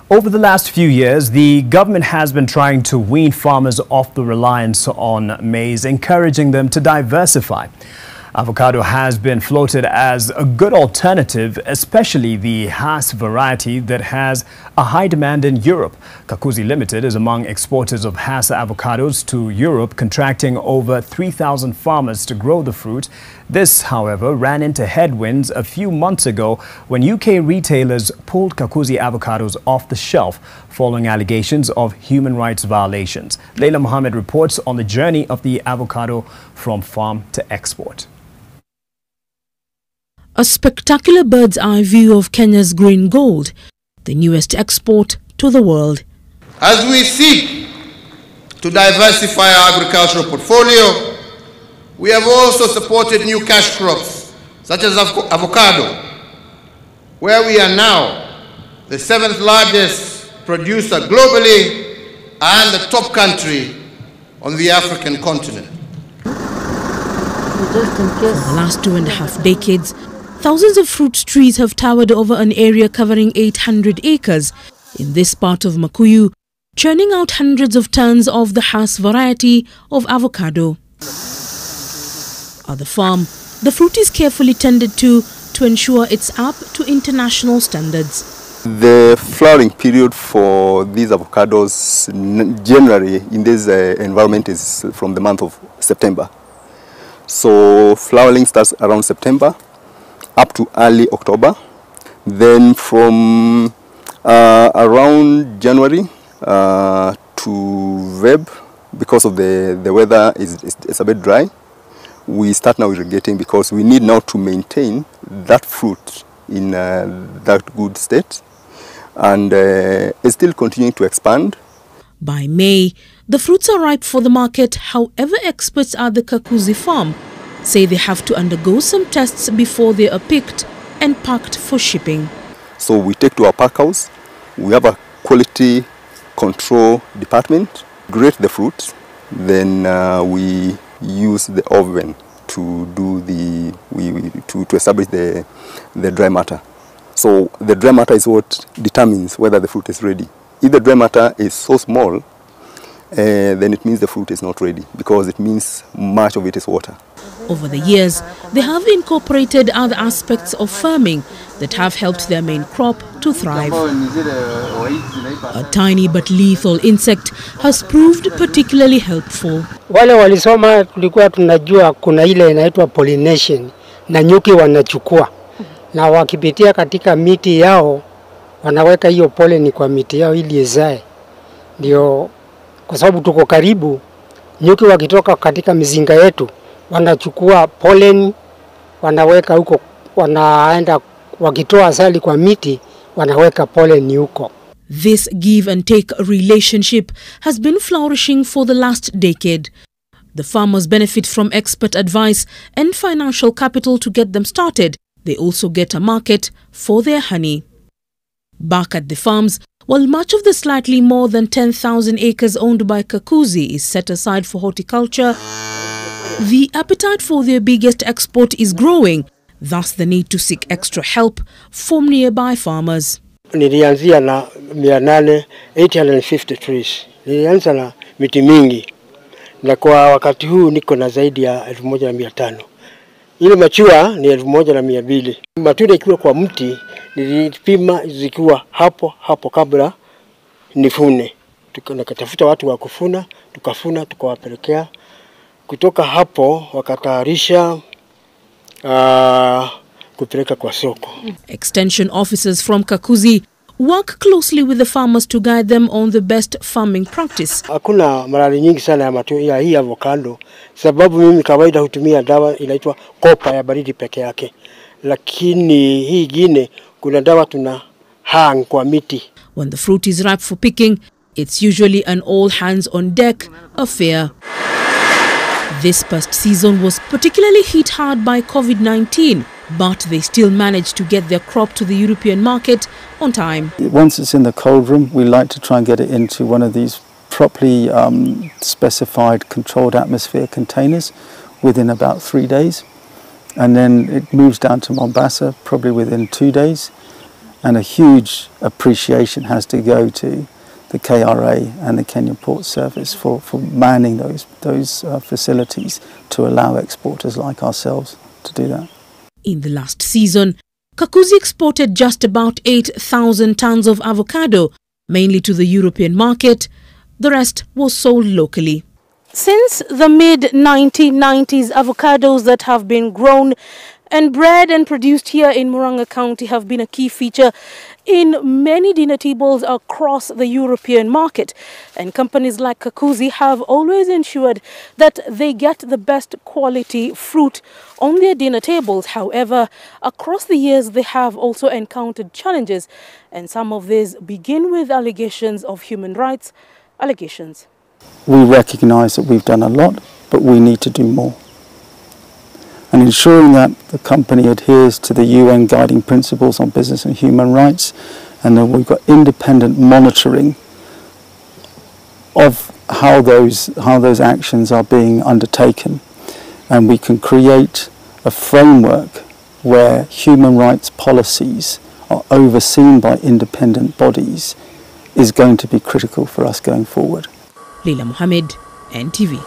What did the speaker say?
Over the last few years, the government has been trying to wean farmers off the reliance on maize, encouraging them to diversify. Avocado has been floated as a good alternative, especially the Hass variety that has a high demand in Europe. Kakuzi Limited is among exporters of Hass avocados to Europe, contracting over 3,000 farmers to grow the fruit. This, however, ran into headwinds a few months ago when UK retailers pulled Kakuzi avocados off the shelf following allegations of human rights violations. Leila Mohammed reports on the journey of the avocado from farm to export. A spectacular bird's-eye view of Kenya's green gold, the newest export to the world. As we seek to diversify our agricultural portfolio, we have also supported new cash crops, such as avocado, where we are now the 7th largest producer globally and the top country on the African continent. For the last 2.5 decades, thousands of fruit trees have towered over an area covering 800 acres in this part of Makuyu, churning out hundreds of tons of the Hass variety of avocado. At the farm, the fruit is carefully tended to ensure it's up to international standards. The flowering period for these avocados generally in this environment is from the month of September. So flowering starts around September up to early October. Then from around January to Feb, because of the weather is a bit dry, we start now irrigating because we need now to maintain that fruit in that good state, and it's still continuing to expand. By May, the fruits are ripe for the market. However, experts at the Kakuzi farm say they have to undergo some tests before they are picked and packed for shipping. So we take to our pack house, we have a quality control department, grate the fruit, then we use the oven to do to establish the dry matter. So the dry matter is what determines whether the fruit is ready. If the dry matter is so small, then it means the fruit is not ready, because it means much of it is water. Over the years, they have incorporated other aspects of farming that have helped their main crop to thrive. A tiny but lethal insect has proved particularly helpful. Wale walisoma tulikuwa tunajua kuna ile inaitwa pollination na nyuki wanachukua na wakipitia katika miti yao wanaweka hiyo pollen kwa miti yao ili izae. Ndio kwa sababu tuko karibu, nyuki wakitoka katika mizinga yetu wanachukua pollen, wanaweka huko, wanaenda wakitoa asali kwa miti, wanaweka pollen huko. This give and take relationship has been flourishing for the last decade. The farmers benefit from expert advice and financial capital to get them started. They also get a market for their honey. Back at the farms, while much of the slightly more than 10,000 acres owned by Kakuzi is set aside for horticulture, the appetite for their biggest export is growing, thus the need to seek extra help from nearby farmers. Nilianzia na 850 trees. Nilianza na miti mingi. Na kwa wakati huu niko na zaidi ya 1,500. Ile machua ni 1,200. Matunda ikiwa kwa mti nilipima zikiwa hapo kabla nifune. Tukatafuta watu wa kufuna, tukafuna, tukawapelekea. Kutoka hapo wakatayarisha kupeleka kwa soko. Extension officers from Kakuzi work closely with the farmers to guide them on the best farming practice. Hakuna marali nyingi sana ya matunda hii avocado, sababu mimi kawaida hutumia dawa inaitwa kopa ya baridi peke yake. Lakini hii ingine kuna dawa tuna hang kwa miti. When the fruit is ripe for picking, it's usually an all hands on deck affair. This past season was particularly hit hard by COVID-19, but they still managed to get their crop to the European market on time. Once it's in the cold room, we like to try and get it into one of these properly specified controlled atmosphere containers within about 3 days. And then it moves down to Mombasa probably within 2 days. And a huge appreciation has to go to the KRA and the Kenya Port Service for manning those facilities to allow exporters like ourselves to do that. In the last season, Kakuzi exported just about 8,000 tons of avocado, mainly to the European market. The rest was sold locally. Since the mid-1990s, avocados that have been grown and bred and produced here in Murang'a County have been a key feature in many dinner tables across the European market. And companies like Kakuzi have always ensured that they get the best quality fruit on their dinner tables. However, across the years, they have also encountered challenges, and some of these begin with allegations of human rights allegations. We recognise that we've done a lot, but we need to do more. And ensuring that the company adheres to the UN guiding principles on business and human rights, and that we've got independent monitoring of how those actions are being undertaken, and we can create a framework where human rights policies are overseen by independent bodies is going to be critical for us going forward. Leila Mohammed, NTV.